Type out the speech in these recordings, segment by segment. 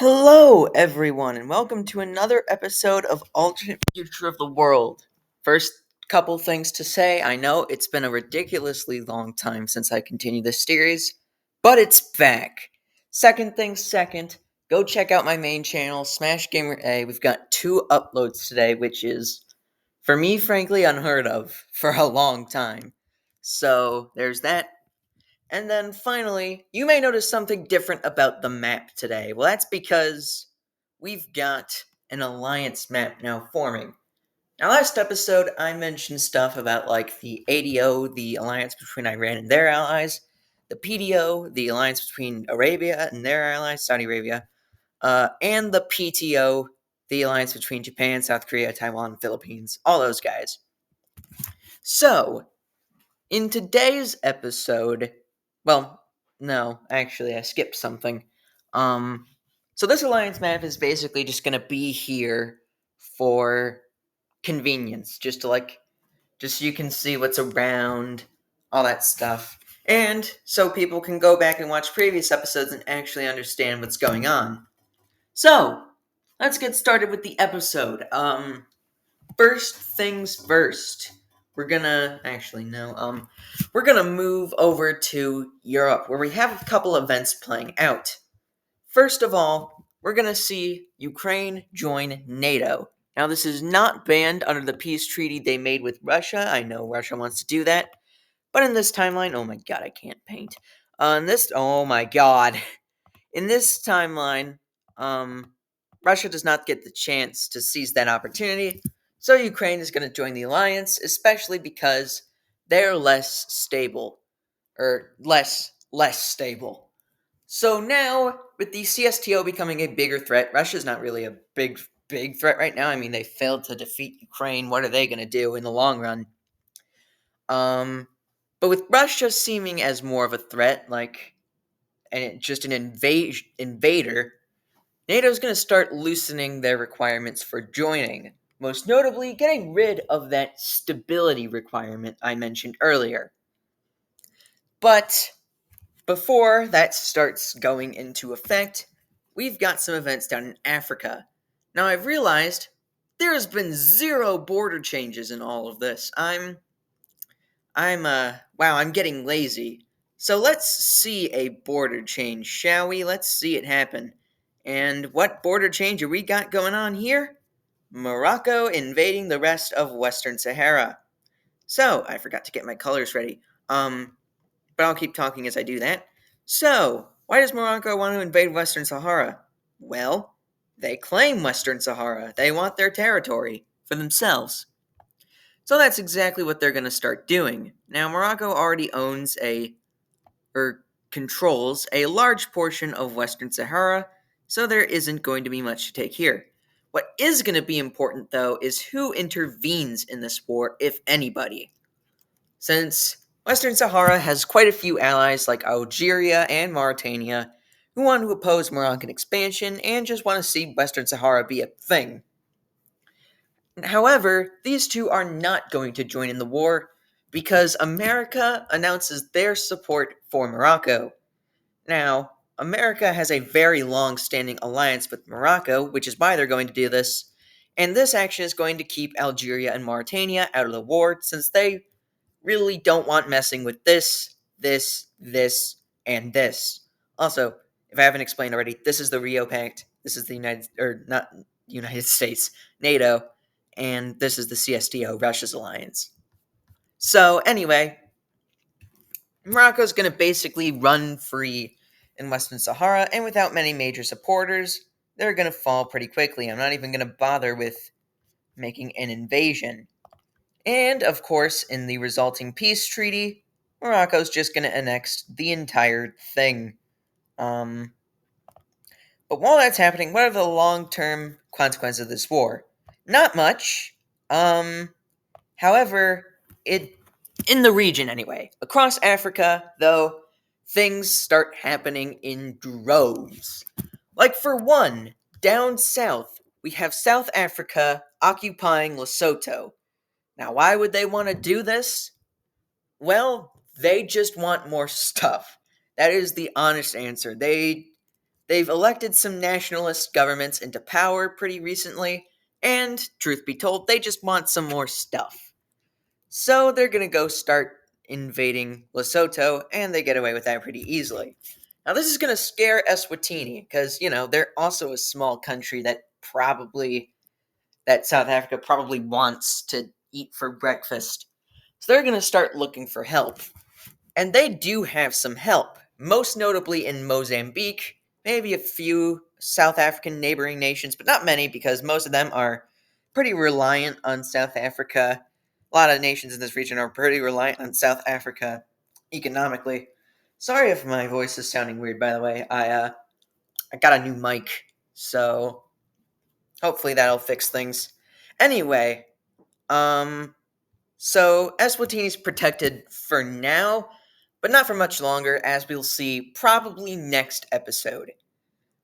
Hello, everyone, and welcome to another episode of Alternate Future of the World. First, couple things to say. I know it's been a ridiculously long time since I continued this series, but it's back. Second thing, go check out my main channel, Smash Gamer A. We've got 2 uploads today, which is, for me, frankly, unheard of for a long time. So, there's that. And then finally, you may notice something different about the map today. Well, that's because we've got an alliance map now forming. Now, last episode, I mentioned stuff about like the ADO, the alliance between Iran and their allies, the PDO, the alliance between Arabia and their allies, Saudi Arabia, and the PTO, the alliance between Japan, South Korea, Taiwan, Philippines, all those guys. So, in today's episode, well, no, actually, I skipped something. So this alliance map is basically just gonna be here for convenience, just so you can see what's around, all that stuff, and so people can go back and watch previous episodes and actually understand what's going on. So, let's get started with the episode. First things first. We're gonna move over to Europe, where we have a couple events playing out. First of all, we're gonna see Ukraine join NATO. Now, this is not banned under the peace treaty they made with Russia. I know Russia wants to do that, but in this timeline, oh my god, I can't paint. In this timeline, Russia does not get the chance to seize that opportunity. So Ukraine is going to join the alliance, especially because they're less stable. Less stable. So now, with the CSTO becoming a bigger threat, Russia's not really a big threat right now. I mean, they failed to defeat Ukraine. What are they going to do in the long run? But with Russia seeming as more of a threat, just an invader, NATO's going to start loosening their requirements for joining, most notably getting rid of that stability requirement I mentioned earlier. But before that starts going into effect, we've got some events down in Africa. Now, I've realized there has been 0 border changes in all of this. I'm getting lazy. So let's see a border change, shall we? Let's see it happen. And what border change have we got going on here? Morocco invading the rest of Western Sahara. So, I forgot to get my colors ready. But I'll keep talking as I do that. So, why does Morocco want to invade Western Sahara? Well, they claim Western Sahara. They want their territory for themselves. So that's exactly what they're going to start doing. Now, Morocco already controls a large portion of Western Sahara, so there isn't going to be much to take here. What is going to be important, though, is who intervenes in this war, if anybody. Since Western Sahara has quite a few allies like Algeria and Mauritania who want to oppose Moroccan expansion and just want to see Western Sahara be a thing. However, these two are not going to join in the war because America announces their support for Morocco. Now, America has a very long-standing alliance with Morocco, which is why they're going to do this, and this action is going to keep Algeria and Mauritania out of the war since they really don't want messing with this, and this. Also, if I haven't explained already, this is the Rio Pact, this is the not United States, NATO, and this is the CSTO, Russia's alliance. So, anyway, Morocco's going to basically run free in Western Sahara, and without many major supporters, they're going to fall pretty quickly. I'm not even going to bother with making an invasion. And, of course, in the resulting peace treaty, Morocco's just going to annex the entire thing. But while that's happening, what are the long-term consequences of this war? Not much. However, in the region anyway, across Africa, though, things start happening in droves. Like, for one, down south, we have South Africa occupying Lesotho. Now, why would they want to do this? Well, they just want more stuff. That is the honest answer. They They've elected some nationalist governments into power pretty recently, and, truth be told, they just want some more stuff. So they're gonna go start invading Lesotho, and they get away with that pretty easily. Now, this is gonna scare Eswatini, because, they're also a small country that South Africa probably wants to eat for breakfast. So they're gonna start looking for help. And they do have some help, most notably in Mozambique, maybe a few South African neighboring nations, but not many because most of them are pretty reliant on South Africa. A lot of nations in this region are pretty reliant on South Africa economically. Sorry if my voice is sounding weird, by the way. I got a new mic, so hopefully that'll fix things. Anyway, so Eswatini's protected for now, but not for much longer, as we'll see probably next episode.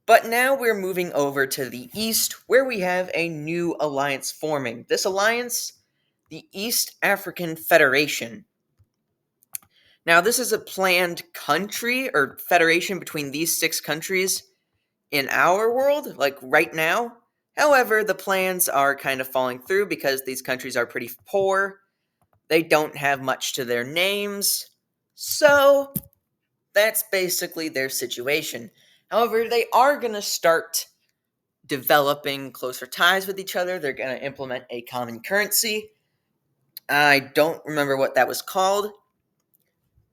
But now we're moving over to the east, where we have a new alliance forming. This alliance, the East African Federation. Now, this is a planned country or federation between these 6 countries in our world, like right now. However, the plans are kind of falling through because these countries are pretty poor. They don't have much to their names. So, that's basically their situation. However, they are going to start developing closer ties with each other. They're going to implement a common currency. I don't remember what that was called.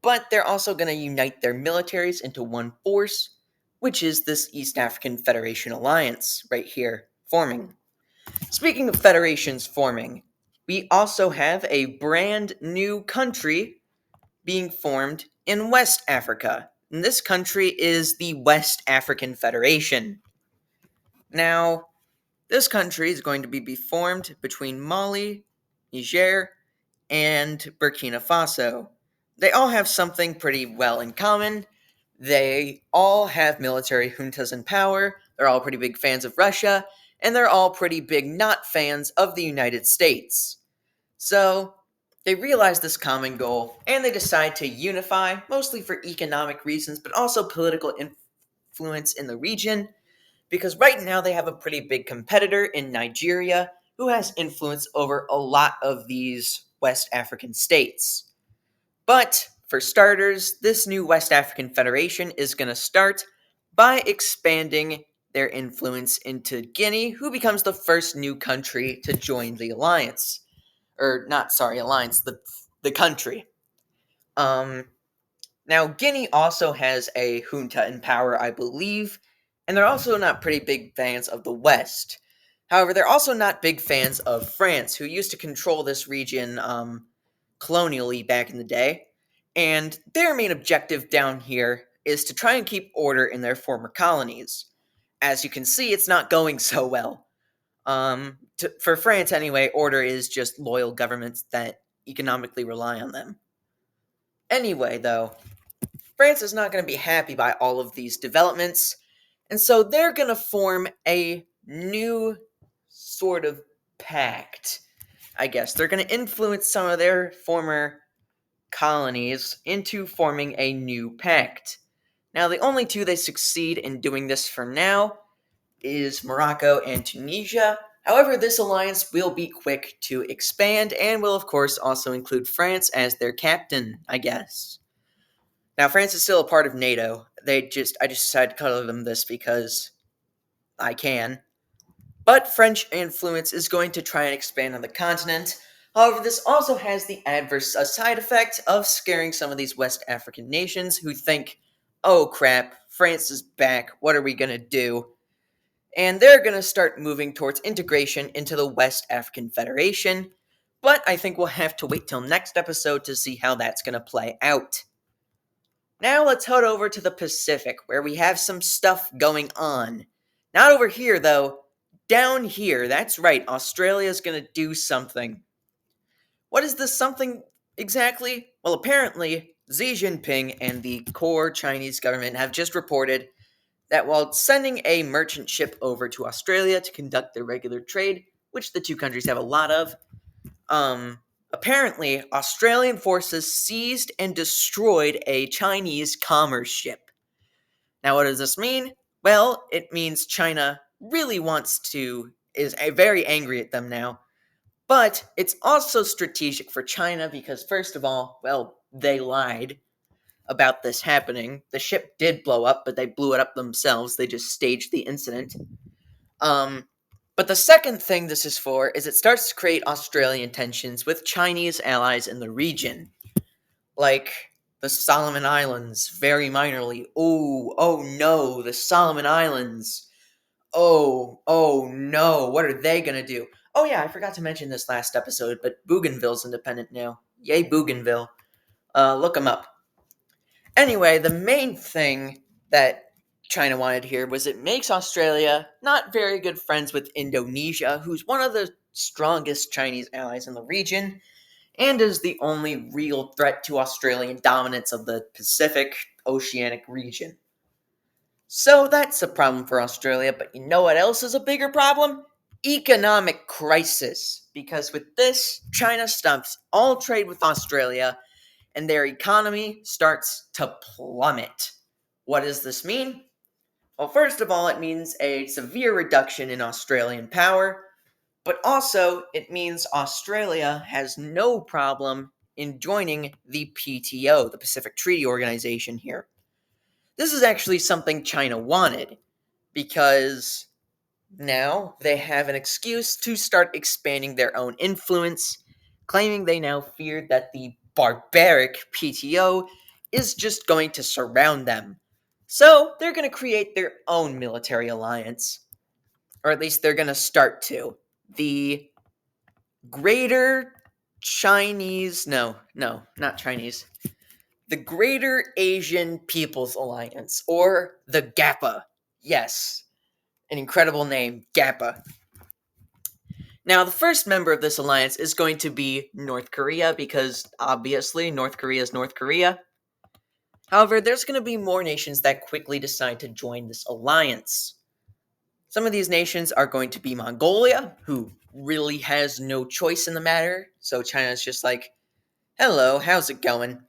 But they're also going to unite their militaries into one force, which is this East African Federation Alliance right here forming. Speaking of federations forming, we also have a brand new country being formed in West Africa. And this country is the West African Federation. Now, this country is going to be formed between Mali, Niger, and Burkina Faso. They all have something pretty well in common. They all have military juntas in power, they're all pretty big fans of Russia, and they're all pretty big not fans of the United States. So, they realize this common goal, and they decide to unify, mostly for economic reasons, but also political influence in the region, because right now they have a pretty big competitor in Nigeria who has influence over a lot of these West African states. But, for starters, this new West African Federation is going to start by expanding their influence into Guinea, who becomes the first new country to join the alliance. Alliance, the country. Now, Guinea also has a junta in power, I believe, and they're also not pretty big fans of the West. However, they're also not big fans of France, who used to control this region colonially back in the day. And their main objective down here is to try and keep order in their former colonies. As you can see, it's not going so well. For France, anyway, order is just loyal governments that economically rely on them. Anyway, though, France is not going to be happy by all of these developments, and so they're going to form a new sort of pact, I guess. They're going to influence some of their former colonies into forming a new pact. Now, the only 2 they succeed in doing this for now is Morocco and Tunisia. However, this alliance will be quick to expand and will, of course, also include France as their captain, I guess. Now, France is still a part of NATO. I just decided to color them this because I can. But French influence is going to try and expand on the continent. However, this also has the adverse side effect of scaring some of these West African nations who think, oh crap, France is back, what are we going to do? And they're going to start moving towards integration into the West African Federation. But I think we'll have to wait till next episode to see how that's going to play out. Now let's head over to the Pacific, where we have some stuff going on. Not over here, though. Down here, that's right, Australia's gonna do something. What is this something exactly? Well, apparently, Xi Jinping and the core Chinese government have just reported that while sending a merchant ship over to Australia to conduct their regular trade, which the 2 countries have a lot of, apparently, Australian forces seized and destroyed a Chinese commerce ship. Now, what does this mean? Well, it means China really is very angry at them now. But it's also strategic for China because, first of all, well, they lied about this happening. The ship did blow up, but they blew it up themselves. They just staged the incident. Um, but the second thing this is for is it starts to create Australian tensions with Chinese allies in the region, like the Solomon Islands, very minorly. Oh no, the Solomon Islands. Oh no, what are they gonna do? Oh yeah, I forgot to mention this last episode, but Bougainville's independent now. Yay, Bougainville. Look them up. Anyway, the main thing that China wanted here was it makes Australia not very good friends with Indonesia, who's one of the strongest Chinese allies in the region, and is the only real threat to Australian dominance of the Pacific Oceanic region. So that's a problem for Australia, but you know what else is a bigger problem? Economic crisis. Because with this, China stops all trade with Australia and their economy starts to plummet. What does this mean? Well, first of all, it means a severe reduction in Australian power, but also it means Australia has no problem in joining the PTO, the Pacific Treaty Organization here. This is actually something China wanted because now they have an excuse to start expanding their own influence, claiming they now fear that the barbaric PTO is just going to surround them. So they're going to create their own military alliance, or at least they're going to start to. The Greater Chinese, no, not Chinese. The Greater Asian People's Alliance, or the GAPA. Yes, an incredible name, GAPA. Now, the first member of this alliance is going to be North Korea, because obviously North Korea is North Korea. However, there's going to be more nations that quickly decide to join this alliance. Some of these nations are going to be Mongolia, who really has no choice in the matter, so China's just like, hello, how's it going?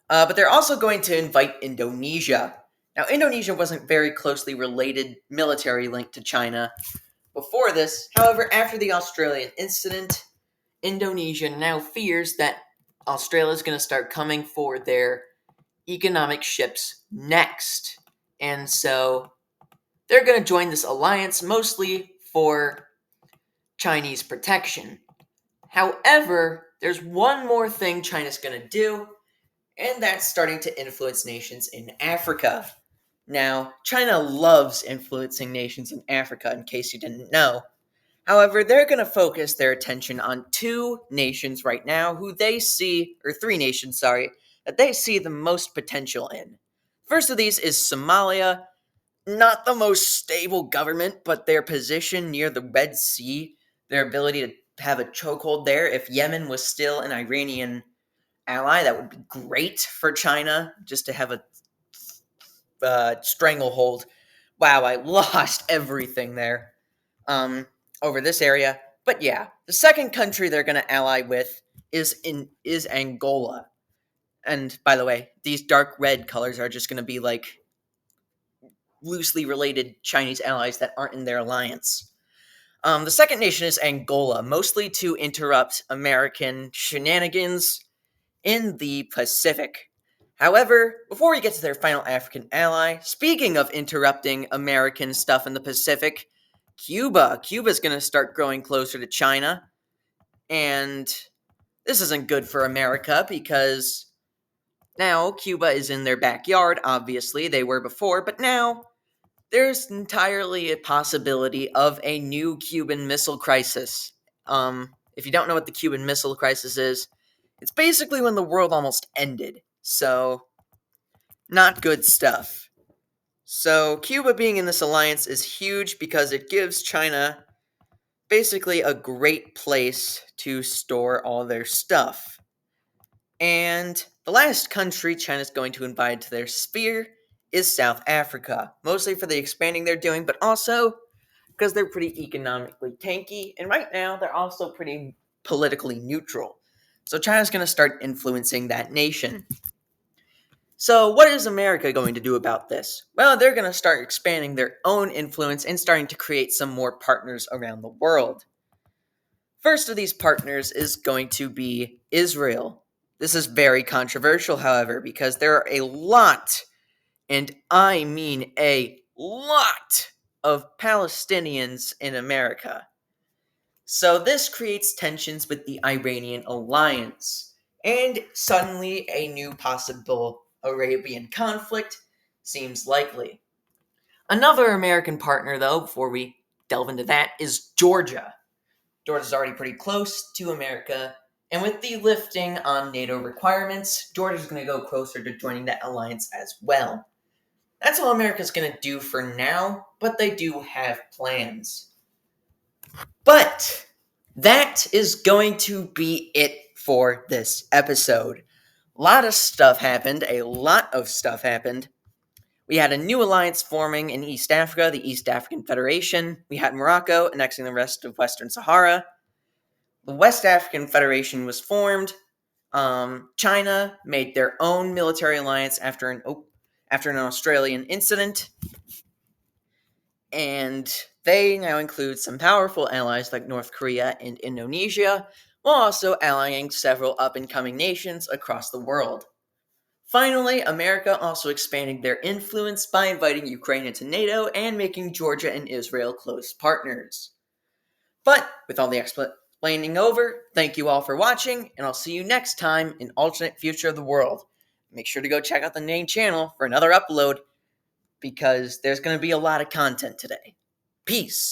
But they're also going to invite Indonesia. Now, Indonesia wasn't very closely related military linked to China before this. However, after the Australian incident, Indonesia now fears that Australia is going to start coming for their economic ships next. And so they're going to join this alliance mostly for Chinese protection. However, there's one more thing China's going to do, and that's starting to influence nations in Africa. Now, China loves influencing nations in Africa, in case you didn't know. However, they're going to focus their attention on two nations right now or three nations, that they see the most potential in. First of these is Somalia. Not the most stable government, but their position near the Red Sea, their ability to have a chokehold there. If Yemen was still an Iranian ally, that would be great for China, just to have a stranglehold. Wow, I lost everything there over this area. But yeah, the second country they're going to ally with is Angola. And by the way, these dark red colors are just going to be like loosely related Chinese allies that aren't in their alliance. The second nation is Angola, mostly to interrupt American shenanigans in the Pacific. However, before we get to their final African ally, speaking of interrupting American stuff in the Pacific, Cuba. Cuba's going to start growing closer to China, and this isn't good for America because now Cuba is in their backyard, obviously, they were before, but now there's entirely a possibility of a new Cuban Missile Crisis. If you don't know what the Cuban Missile Crisis is, it's basically when the world almost ended. So, not good stuff. So, Cuba being in this alliance is huge because it gives China basically a great place to store all their stuff. And the last country China's going to invite to their sphere is South Africa, mostly for the expanding they're doing, but also because they're pretty economically tanky, and right now they're also pretty politically neutral. So China's going to start influencing that nation. So, what is America going to do about this? Well, they're going to start expanding their own influence and starting to create some more partners around the world. First of these partners is going to be Israel. This is very controversial, however, because there are a lot, and I mean a lot, of Palestinians in America. So this creates tensions with the Iranian alliance, and suddenly a new possible Arabian conflict seems likely. Another American partner, though, before we delve into that, is Georgia. Georgia's already pretty close to America, and with the lifting on NATO requirements, Georgia's going to go closer to joining that alliance as well. That's all America's going to do for now, but they do have plans. But that is going to be it for this episode. A lot of stuff happened. We had a new alliance forming in East Africa, the East African Federation. We had Morocco annexing the rest of Western Sahara. The West African Federation was formed. China made their own military alliance after an Australian incident. And they now include some powerful allies like North Korea and Indonesia, while also allying several up-and-coming nations across the world. Finally, America also expanded their influence by inviting Ukraine into NATO and making Georgia and Israel close partners. But with all the explaining over, thank you all for watching, and I'll see you next time in Alternate Future of the World. Make sure to go check out the main channel for another upload, because there's going to be a lot of content today. Peace.